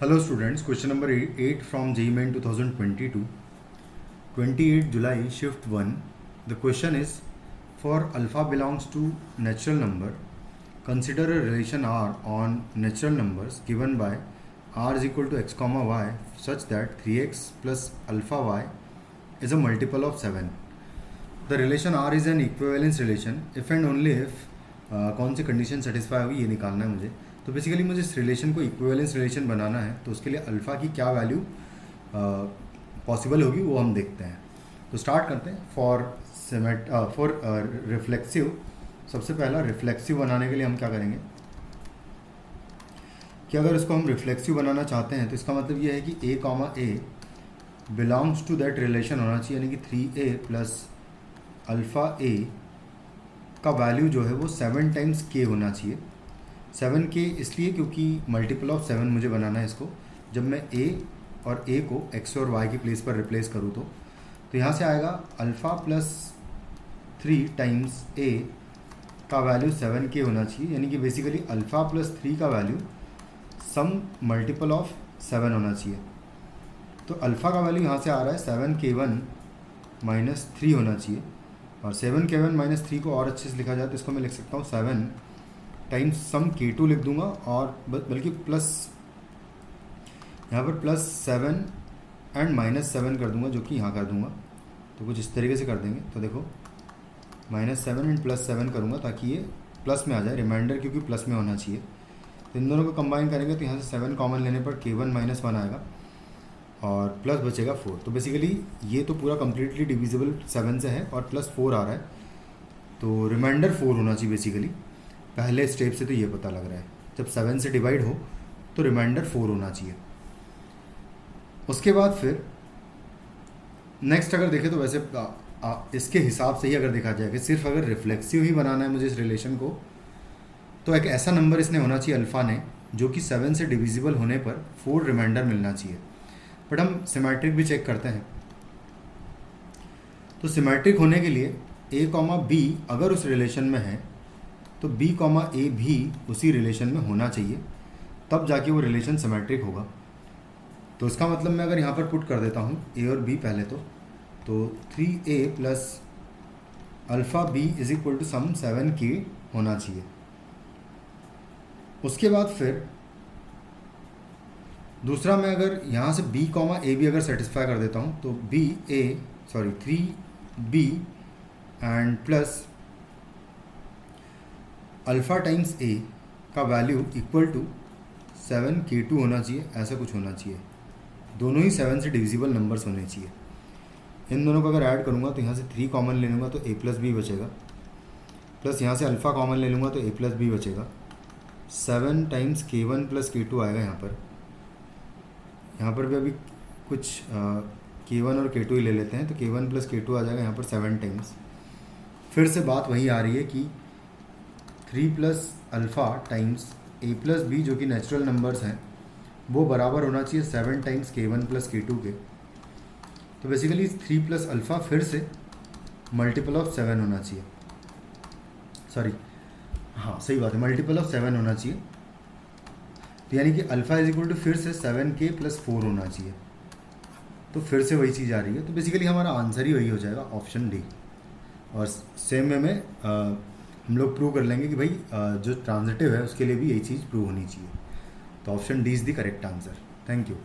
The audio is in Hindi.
Hello students, question number 8 from JEE Main 2022, 28 July, shift 1. The question is, for alpha belongs to natural number, consider a relation R on natural numbers given by R is equal to x comma y such that 3x plus alpha y is a multiple of 7. The relation R is an equivalence relation if and only if कौन सी कंडीशन सेटिस्फाई होगी ये निकालना है मुझे. तो बेसिकली मुझे इस रिलेशन को इक्विवेलेंस रिलेशन बनाना है, तो उसके लिए अल्फ़ा की क्या वैल्यू पॉसिबल होगी वो हम देखते हैं. तो स्टार्ट करते हैं. फॉर रिफ्लेक्सिव, सबसे पहला रिफ्लेक्सिव बनाने के लिए हम क्या करेंगे कि अगर इसको हम रिफ्लेक्सिव बनाना चाहते हैं तो इसका मतलब ये है कि a comma A belongs to that relation होना चाहिए, यानी कि 3a प्लस अल्फ़ा a का वैल्यू जो है वो 7 टाइम्स k होना चाहिए. 7k इसलिए क्योंकि मल्टीपल ऑफ 7 मुझे बनाना है इसको. जब मैं a और a को x और y की प्लेस पर रिप्लेस करूँ तो यहाँ से आएगा अल्फ़ा प्लस 3 टाइम्स a का वैल्यू 7k होना चाहिए, यानी कि बेसिकली अल्फ़ा प्लस 3 का वैल्यू सम मल्टीपल ऑफ 7 होना चाहिए. तो अल्फ़ा का वैल्यू यहाँ से आ रहा है 7k1 माइनस 3 होना चाहिए, और 7k1 माइनस 3 को और अच्छे से लिखा जाए तो इसको मैं लिख सकता हूँ 7 टाइम्स सम k2 लिख दूंगा, और बल्कि प्लस यहाँ पर प्लस 7 एंड माइनस 7 कर दूंगा, जो कि यहाँ कर दूंगा. तो कुछ इस तरीके से कर देंगे. तो देखो -7 एंड +7 करूँगा ताकि ये प्लस में आ जाए, रिमाइंडर क्योंकि प्लस में होना चाहिए. तो इन दोनों को कंबाइन करेंगे तो यहाँ से 7 कॉमन लेने पर k1 -1 आएगा और प्लस बचेगा 4. तो बेसिकली ये तो पूरा कम्प्लीटली डिविजिबल 7 से है और +4 आ रहा है, तो रिमाइंडर 4 होना चाहिए. बेसिकली पहले स्टेप से तो ये पता लग रहा है जब 7 से डिवाइड हो तो रिमाइंडर 4 होना चाहिए. उसके बाद फिर नेक्स्ट अगर देखें तो वैसे इसके हिसाब से ही अगर देखा जाए कि सिर्फ अगर रिफ्लेक्सिव ही बनाना है मुझे इस रिलेशन को, तो एक ऐसा नंबर इसने होना चाहिए अल्फ़ा ने जो कि 7 से डिविजिबल होने पर 4 रिमाइंडर मिलना चाहिए. बट हम सिमेट्रिक भी चेक करते हैं. तो सिमेट्रिक होने के लिए a कॉमा बी अगर उस रिलेशन में है तो b कॉमा ए भी उसी रिलेशन में होना चाहिए, तब जाके वो रिलेशन सिमेट्रिक होगा. तो इसका मतलब मैं अगर यहाँ पर पुट कर देता हूँ a और b पहले तो 3a plus alpha b is equal to some 7k होना चाहिए. उसके बाद फिर दूसरा मैं अगर यहाँ से b कॉमा ए भी अगर सेटिस्फाई कर देता हूँ तो 3b and plus alpha times a का वैल्यू इक्वल टू 7k2 होना चाहिए. ऐसा कुछ होना चाहिए. दोनों ही 7 से डिविजिबल नंबर्स होने चाहिए. इन दोनों को अगर ऐड करूँगा तो यहाँ से 3 कॉमन ले लूँगा तो a प्लस बी बचेगा, प्लस यहाँ से अल्फ़ा कॉमन ले लूँगा तो a प्लस बी बचेगा. 7 टाइम्स k1 प्लस k2 आएगा. यहाँ पर भी अभी कुछ k1 और k2 ही ले लेते हैं, तो k1 प्लस k2 आ जाएगा यहाँ पर 7 टाइम्स. फिर से बात वही आ रही है कि 3 plus alpha times a plus B जो कि नेचुरल नंबर्स हैं वो बराबर होना चाहिए 7 टाइम्स k1 प्लस k2 के. तो बेसिकली 3 प्लस अल्फ़ा फिर से मल्टीपल ऑफ 7 होना चाहिए. सॉरी, हाँ सही बात है, मल्टीपल ऑफ 7 होना चाहिए. तो यानी कि अल्फ़ा इज इक्वल टू फिर से 7k प्लस 4 होना चाहिए. तो फिर से वही चीज़ आ रही है. तो बेसिकली हमारा आंसर ही वही हो जाएगा, ऑप्शन डी. और सेम वे में हम लोग प्रूव कर लेंगे कि भाई जो ट्रांजिटिव है उसके लिए भी यही चीज़ प्रूव होनी चाहिए. तो option D is the correct answer. Thank you.